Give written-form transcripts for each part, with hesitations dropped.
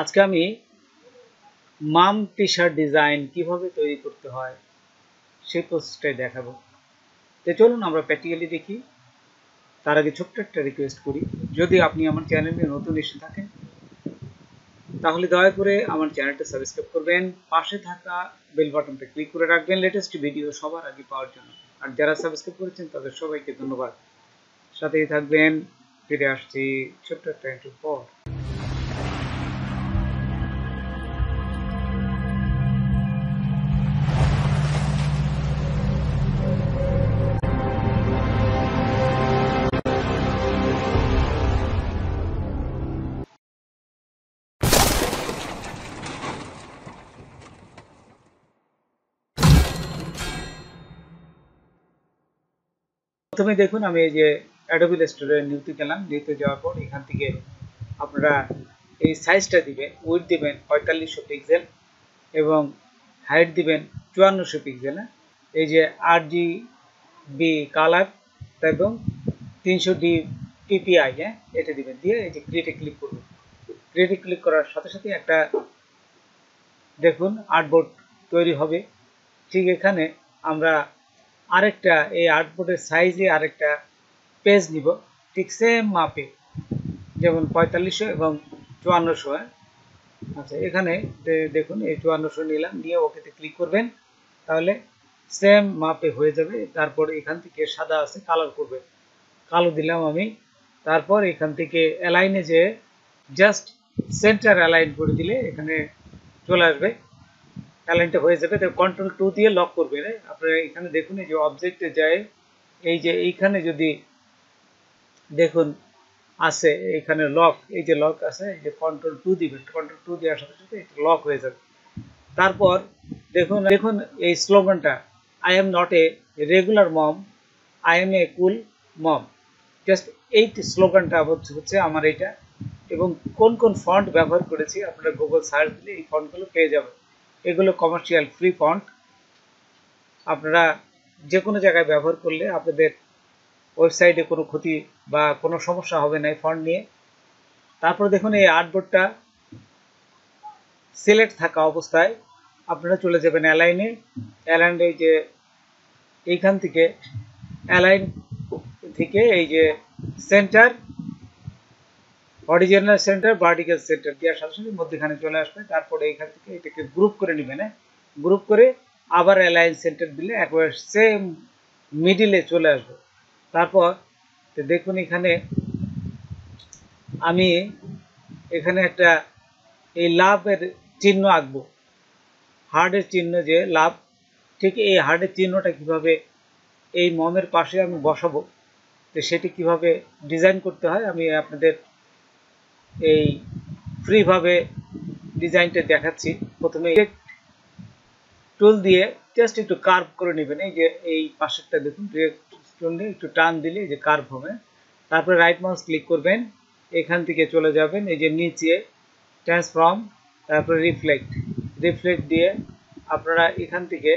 আজকে আমি মাম T-shirt design কিভাবে তৈরি করতে হয় সেই প্রসেসটাই দেখাবো। তো চলুন আমরা প্র্যাকটিক্যালি দেখি। তার আগে ছোট্ট একটা রিকোয়েস্ট করি, যদি আপনি আমার চ্যানেলে নতুন এসে থাকেন তাহলে দয়া করে আমার চ্যানেলটা সাবস্ক্রাইব করবেন, পাশে থাকা বেল বাটনটা ক্লিক করে রাখবেন লেটেস্ট ভিডিও সবার আগে পাওয়ার জন্য। আর যারা সাবস্ক্রাইব করেছেন তাদের সবাইকে ধন্যবাদ। সাথেই থাকবেন। ফিরে আসছি ছোট্ট একটা ইন্ট্রোর পর। প্রথমে দেখুন, আমি এই যে অ্যাডোবি ইলাস্ট্রেটরে নিউতে গেলাম। নিউতে যাওয়ার পর এখান থেকে আপনারা এই সাইজটা দিবেন, উইডথ দিবেন 4500 পিক্সেল এবং হাইট দিবেন 5400 পিক্সেল। এই যে RGB কালার এবং 300 DPI, এটা দিবেন। দিয়ে এই যে ক্রিয়েটে ক্লিক করবেন। ক্রিয়েটে ক্লিক করার সাথে সাথে একটা দেখুন আর্টবোর্ড তৈরি হবে। ঠিক এখানে আমরা আরেকটা এই আর্টবোর্ডের সাইজে আরেকটা পেজ নিব, ঠিক সেম মাপে, যেমন 4500 এবং 5400। আচ্ছা, এখানে দেখুন এই 5400 নিলাম, নিয়ে ওকেতে ক্লিক করবেন, তাহলে সেম মাপে হয়ে যাবে। তারপর এখান থেকে সাদা আছে, কালার করবে, কালো দিলাম আমি। তারপর এখান থেকে অ্যালাইনে যে জাস্ট সেন্টার অ্যালাইন করে দিলে এখানে চলে আসবে, অ্যালাইনটা হয়ে যাবে। তো কন্ট্রোল 2 দিয়ে লক করবেন। আপনারা এখানে দেখুন এই যে অবজেক্টে যায়, এই যে এইখানে যদি দেখুন আছে এখানে লক, এই যে লক আছে, এই যে কন্ট্রোল 2 দিবেন। কন্ট্রোল 2 দেওয়ার সাথে সাথে লক হয়ে যাবে। তারপর দেখুন দেখুন এই স্লোগানটা, I am not a regular mom, I am a cool mom. Just এই স্লোগানটা হচ্ছে আমার এটা। এবং কোন কোন ফন্ট ব্যবহার করেছি আপনারা গুগল সার্চ দিলে এই ফন্টগুলো পেয়ে যাবেন। এগুলো কমার্শিয়াল ফ্রি ফন্ট, আপনারা যে কোনো জায়গায় ব্যবহার করলে আপনাদের ওয়েবসাইটে কোনো ক্ষতি বা কোনো সমস্যা হবে না এই ফন্ট নিয়ে। তারপর দেখুন এই আর্টবোর্ডটা সিলেক্ট থাকা অবস্থায় আপনারা চলে যাবেন অ্যালাইনে। অ্যালাইনে এই যে এইখান থেকে অ্যালাইন থেকে এই যে centre, original centre, vertical centre দেওয়ার সাথে সাথে মধ্যখানে চলে আসবে। তারপরে এইখান থেকে এটাকে গ্রুপ করে নেবেন। গ্রুপ করে আবার অ্যালাইন সেন্টার দিলে একবার সেম মিডিলে চলে আসবে। তারপর দেখুন এখানে আমি এখানে একটা এই লাভের চিহ্ন আঁকবো, হার্টের চিহ্ন যে লাভ, ঠিক এই হার্টের চিহ্নটা কিভাবে এই মমের পাশে আমি বসাবো, তো সেটি কিভাবে ডিজাইন করতে হয় আমি আপনাদের এই ফ্রিভাবে ডিজাইনটা দেখাচ্ছি। প্রথমে টুল দিয়ে জাস্ট একটু কার্ভ করে নেবেন। এই যে এই পাশেরটা দেখুন, টুল দিয়ে একটু টান দিলে এই যে কার্ভ হবে। তারপরে রাইট মাউস ক্লিক করবেন, এখান থেকে চলে যাবেন এই যে নিচে ট্রান্সফর্ম, তারপরে রিফ্লেক্ট। রিফ্লেক্ট দিয়ে আপনারা এখান থেকে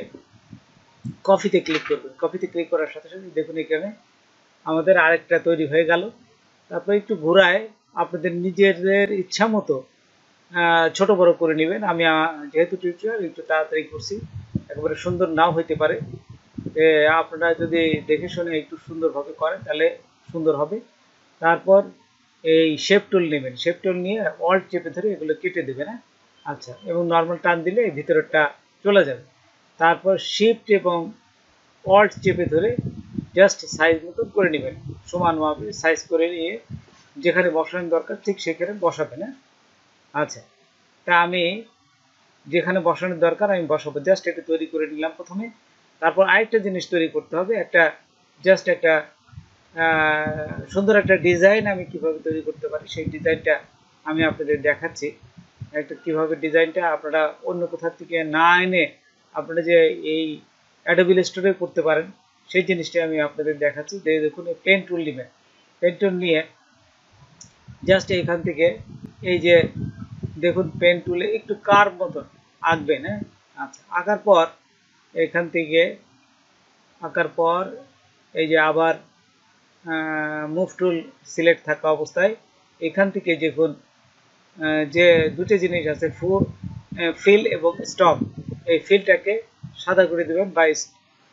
কপিতে ক্লিক করবেন। কপিতে ক্লিক করার সাথে সাথে দেখুন এখানে আমাদের আরেকটা তৈরি হয়ে গেল। তারপরে একটু ঘোরায় আপনাদের নিজেদের ইচ্ছা মতো ছোট বড় করে নেবেন। আমি যেহেতু টিউটোরিয়াল একটু তাড়াতাড়ি করছি, একেবারে সুন্দর নাও হইতে পারে। আপনারা যদি দেখে শুনে একটু সুন্দরভাবে করেন তাহলে সুন্দর হবে। তারপর এই শেপ টুল নেবেন, শেপ টুল নিয়ে অল্ট চেপে ধরে এগুলো কেটে দেবেন। আচ্ছা, এবং নর্মাল টান দিলে এই ভিতরেরটা চলে যাবে। তারপর শিফট এবং অল্ট চেপে ধরে জাস্ট সাইজ মতো করে নেবেন, সমানভাবে সাইজ করে নিয়ে যেখানে বসানোর দরকার ঠিক সেখানে বসাবেন। আচ্ছা, তা আমি যেখানে বসানোর দরকার আমি বসাবো। জাস্ট এটা তৈরি করে নিলাম প্রথমে। তারপর আরেকটা জিনিস তৈরি করতে হবে, একটা জাস্ট একটা সুন্দর একটা ডিজাইন আমি কিভাবে তৈরি করতে পারি সেই ডিজাইনটা আমি আপনাদের দেখাচ্ছি। একটা কিভাবে ডিজাইনটা আপনারা অন্য কোথাও থেকে না এনে আপনারা যে এই অ্যাডোবি ইলাস্ট্রেটরে করতে পারেন সেই জিনিসটা আমি আপনাদের দেখাচ্ছি। দেখুন পেন টুল নেবেন, পেন টুল নিয়ে জাস্ট এইখান থেকে এই যে দেখুন পেন টুলে একটু কার্ভ মতন আঁকবেন। আচ্ছা, আঁকার পর এখান থেকে আঁকার পর এই যে আবার মুভ টুল সিলেক্ট থাকা অবস্থায় এখান থেকে দেখুন যে দুটো জিনিস আছে, ফিল এবং স্টপ, এই ফিলটাকে সাদা করে দিবেন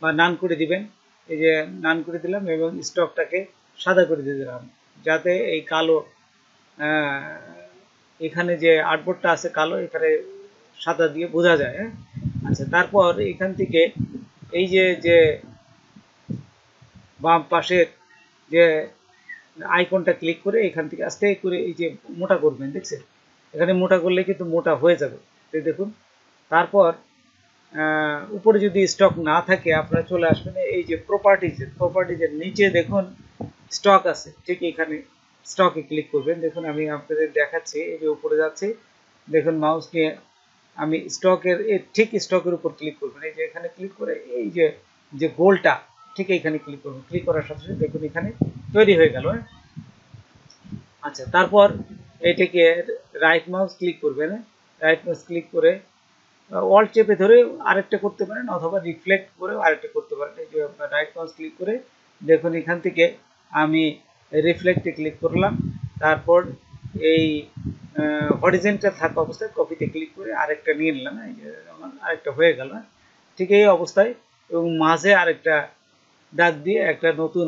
বা নান করে দিবেন। এই যে নান করে দিলাম এবং স্টকটাকে সাদা করে দিয়ে দিলাম, যাতে এই কালো এখানে যে আর্টবোর্ডটা আছে কালো, এখানে সাদা দিয়ে বোঝা যায়। হ্যাঁ, আচ্ছা, তারপর এখান থেকে এই যে বাম পাশের যে আইকনটা ক্লিক করে এখান থেকে আস্তে করে এই যে মোটা করবেন, দেখছেন এখানে মোটা করলে কিন্তু মোটা হয়ে যাবে। তো দেখুন, তারপর উপরে যদি স্টক না থাকে আপনারা চলে আসবেন এই যে প্রপার্টিজের নিচে দেখুন স্টক আছে, ঠিক এখানে স্টকে ক্লিক করবেন। দেখুন আমি আপনাদের দেখাচ্ছি, এই যে উপরে যাচ্ছে, দেখুন মাউস নিয়ে আমি ঠিক স্টকের উপর ক্লিক করবেন। এই যে এখানে ক্লিক করে এই যে গোলটা ঠিক এইখানে ক্লিক করবেন। ক্লিক করার সাথে সাথে দেখুন এখানে তৈরি হয়ে গেল। আচ্ছা, তারপর এটাকে রাইট মাউস ক্লিক করবেন। রাইট মাউস ক্লিক করে অল্ট চেপে ধরে আরেকটা করতে পারেন, অথবা রিফ্লেক্ট করে আরেকটা করতে পারেন। এই যে রাইট মাউস ক্লিক করে দেখুন এখান থেকে আমি রিফ্লেক্টে ক্লিক করলাম, তারপর এই হরিজেন্টাল থাকা অবস্থায় কপিতে ক্লিক করে আরেকটা নিয়ে নিলাম। এই যে আমার আরেকটা হয়ে গেল। ঠিক এই অবস্থায় এবং মাঝে আরেকটা দাগ দিয়ে একটা নতুন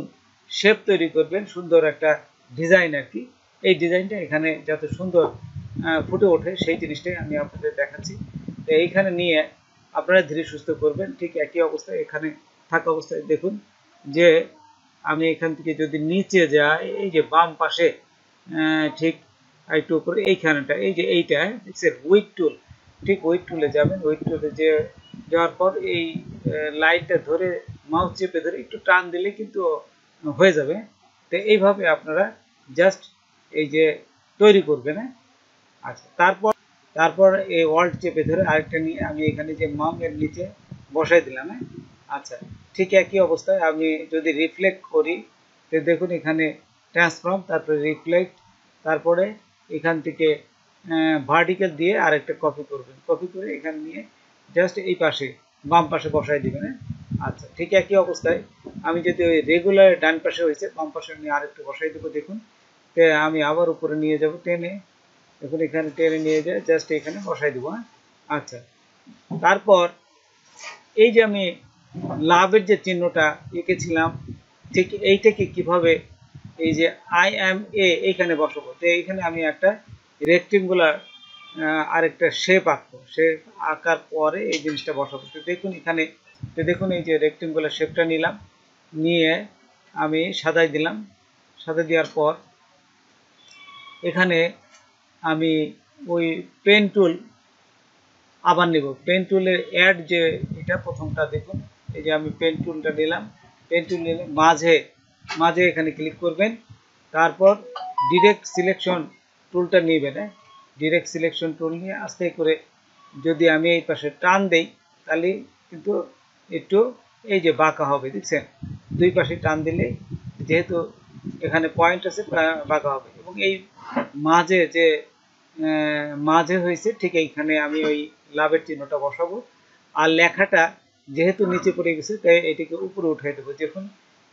শেপ তৈরি করবেন, সুন্দর একটা ডিজাইন আর কি। এই ডিজাইনটা এখানে যাতে সুন্দর ফুটে ওঠে সেই জিনিসটাই আমি আপনাদের দেখাচ্ছি। তো এইখানে নিয়ে আপনারা ধীরে সুস্থ করবেন। ঠিক একই অবস্থায় এখানে থাকা অবস্থায় দেখুন যে আমি এখান থেকে যদি নিচে যাই, এই যে বাম পাশে ঠিক একটু উপরে এইখানটা, এই যে এইটা দেখছেন উইক টুল, ঠিক উইক টুলে যাবেন। উইক টুলে যাওয়ার পর এই লাইনটা ধরে মাউস চেপে ধরে একটু টান দিলে কিন্তু হয়ে যাবে। তো এইভাবে আপনারা জাস্ট এই যে তৈরি করবেন। আচ্ছা, তারপর এই অল্ট চেপে ধরে আরেকটা নিয়ে আমি এখানে যে মাউসের নিচে বসাই দিলাম। আচ্ছা, ঠিক একই অবস্থায় আমি যদি রিফ্লেক্ট করি, তো দেখুন এখানে ট্রান্সফর্ম, তারপরে রিফ্লেক্ট, তারপরে এখান থেকে ভার্টিক্যাল দিয়ে আরেকটা কপি করবেন। কপি করে এখানে নিয়ে জাস্ট এই পাশে বাম পাশে বসাই দিবেন। আচ্ছা, ঠিক একই অবস্থায় আমি যদি ওই রেগুলার ডান পাশে হয়েছে বাম পাশে আমি আরেকটু বসাই দেবো। দেখুন আমি আবার উপরে নিয়ে যাব টেনে, দেখুন এখানে টেনে নিয়ে যায় জাস্ট এখানে বসাই দেবো। আচ্ছা, তারপর এই যে আমি লাভের যে চিহ্নটা এঁকেছিলাম, ঠিক এইটাকে কিভাবে এই যে IMA এইখানে বসাবো। তো এইখানে আমি একটা রেক্টেঙ্গুলার আরেকটা শেপ আঁকবো। শেপ আঁকার পরে এই জিনিসটা বসাবো। তো দেখুন এই যে রেক্টেঙ্গুলার শেপটা নিলাম, নিয়ে আমি সাজাই দিলাম। সাজাই দেওয়ার পর এখানে আমি ওই পেন টুল আবার নেব। পেন টুলের অ্যাড যে এটা প্রথমটা দেখুন, এই যে আমি পেন টুলটা নিলাম। পেন টুল নিলে মাঝে এখানে ক্লিক করবেন, তারপর ডিরেক্ট সিলেকশন টুলটা নেবেন। ডিরেক্ট সিলেকশন টুল নিয়ে আস্তে করে যদি আমি এই পাশে টান দেই, তাহলে কিন্তু একটু এই যে বাঁকা হবে, দেখছেন দুই পাশে টান দিলে যেহেতু এখানে পয়েন্ট আছে বাঁকা হবে। এবং এই মাঝে হয়েছে ঠিক এইখানে আমি ওই লাভের চিহ্নটা বসাবো। আর লেখাটা যেহেতু নিচে পড়ে গেছে তাই এটিকে উপরে উঠিয়ে দেবো। দেখুন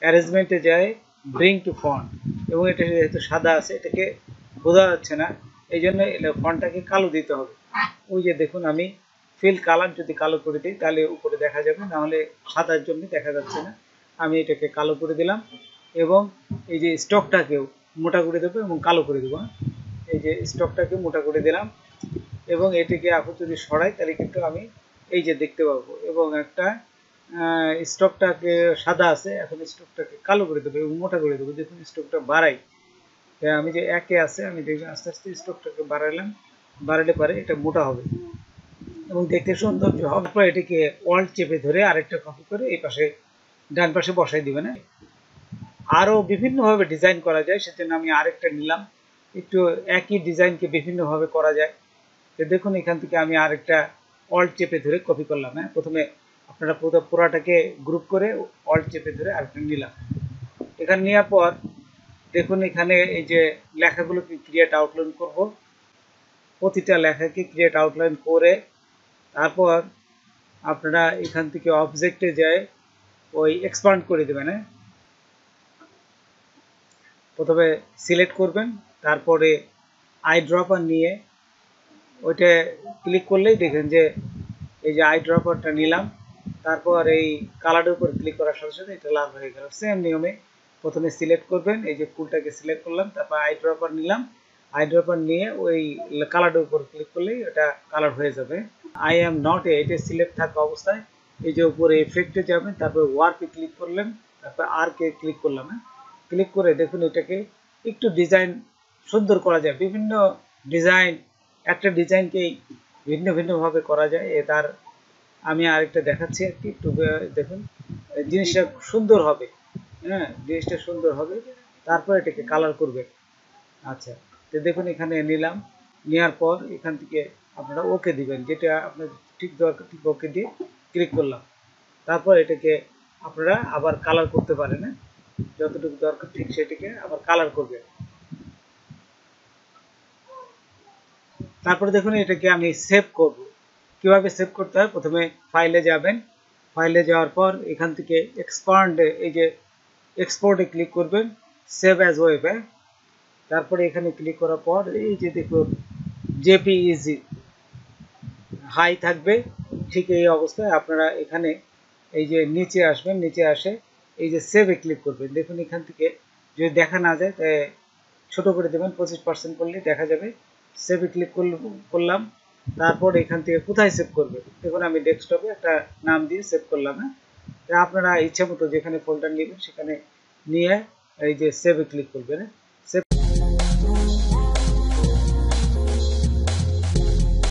অ্যারেঞ্জমেন্টে যায় ব্রিং টু ফন্ট, এবং এটা যেহেতু সাদা আছে এটাকে বোঝা যাচ্ছে না, এই জন্য ফন্টটাকে কালো দিতে হবে। ওই যে দেখুন আমি ফিল কালার যদি কালো করে দিই তাহলে উপরে দেখা যাবে, নাহলে সাদার জন্য দেখা যাচ্ছে না। আমি এটাকে কালো করে দিলাম এবং এই যে স্টকটাকেও মোটা করে দেবো এবং কালো করে দেবো। এই যে স্টকটাকে মোটা করে দিলাম এবং এটিকে এখন যদি সরাই তাহলে কিন্তু আমি এই যে দেখতে পাবো। এবং একটা স্টকটাকে সাদা আছে, এখন স্টকটাকে কালো করে দেবো এবং মোটা করে দেবো। দেখুন স্টকটা বাড়াই, আমি যে একে আছে আমি দেখি আস্তে আস্তে স্টকটাকে বাড়ালে পারে এটা মোটা হবে এবং দেখতে সৌন্দর্য হবে। তারপর এটিকে অল্ট চেপে ধরে আরেকটা কপি করে এই পাশে ডান পাশে বসাই দিবেন। আরও বিভিন্নভাবে ডিজাইন করা যায়, সেজন্য আমি আরেকটা নিলাম। একটু একই ডিজাইনকে বিভিন্নভাবে করা যায়। তো দেখুন এখান থেকে আমি আরেকটা অল্ট চেপে ধরে কপি করলাম। প্রথমে আপনারা পুরাটাকে গ্রুপ করে অল্ট চেপে ধরে আরেকটা নিলাম। এখানে নেওয়ার পর দেখুন এখানে এই যে লেখাগুলোকে ক্রিয়েট আউটলাইন করব। প্রতিটা লেখাকে ক্রিয়েট আউটলাইন করে তারপর আপনারা এখান থেকে অবজেক্টে যায় ওই এক্সপান্ড করে দেবেন। প্রথমে সিলেক্ট করবেন, তারপরে আই ড্রপার নিয়ে ওইটা ক্লিক করলেই দেখেন যে এই যে আই ড্রপারটা নিলাম, তারপর এই কালারের উপর ক্লিক করার সাথে সাথে এটা লাল হয়ে গেল। সেম নিয়মে প্রথমে সিলেক্ট করবেন, এই যে ফুলটাকে সিলেক্ট করলাম, তারপর আই ড্রপার নিলাম, আই ড্রপার নিয়ে ওই কালারের উপর ক্লিক করলেই এটা কালার হয়ে যাবে। আই এম নট এটা সিলেক্ট থাকা অবস্থায় এই যে উপরে এফেক্টে যাবেন, তারপর ওয়ার্কে ক্লিক করলেন, তারপর আর কে ক্লিক করলাম। ক্লিক করে দেখুন এটাকে একটু ডিজাইন সুন্দর করা যায়। বিভিন্ন ডিজাইন, একটা ডিজাইনকেই ভিন্ন ভিন্নভাবে করা যায়। তার আমি আরেকটা দেখাচ্ছি আর কি, একটু দেখুন জিনিসটা সুন্দর হবে। হ্যাঁ, জিনিসটা সুন্দর হবে, তারপর এটাকে কালার করবে। আচ্ছা, তো দেখুন এখানে নিলাম, নেওয়ার পর এখান থেকে আপনারা ওকে দিবেন, যেটা আপনার ঠিক দরকার ঠিক ওকে দিয়ে ক্লিক করলাম। তারপর এটাকে আপনারা আবার কালার করতে পারেন, যতটুকু দরকার ঠিক সেটাকে আবার কালার করবেন। তারপরে দেখুন এটাকে আমি সেভ করব। কিভাবে সেভ করতে হয়, প্রথমে ফাইলে যাবেন, ফাইলে যাওয়ার পর এখান থেকে এক্সপান্ড, এই যে এক্সপোর্টে ক্লিক করবেন, সেভ অ্যাজ ওয়েবে। তারপরে এখানে ক্লিক করার পর এই যে দেখুন জেপিইজি হাই থাকবে। ঠিক এই অবস্থায় আপনারা এখানে এই যে নিচে আসবেন, নিচে আসে এই যে সেভে ক্লিক করবেন। দেখুন এখান থেকে যদি দেখা না যায় তাই ছোট করে দেবেন, 25% করলে দেখা যাবে। সেভে ক্লিক করলাম, তারপর এখান থেকে কোথায় সেভ করবে, দেখুন আমি ডেস্কটপে একটা নাম দিয়ে সেভ করলাম। আপনারা ইচ্ছা মতো যেখানে ফোল্ডার নেবেন সেখানে নিয়ে এই যে সেভে ক্লিক করবেন।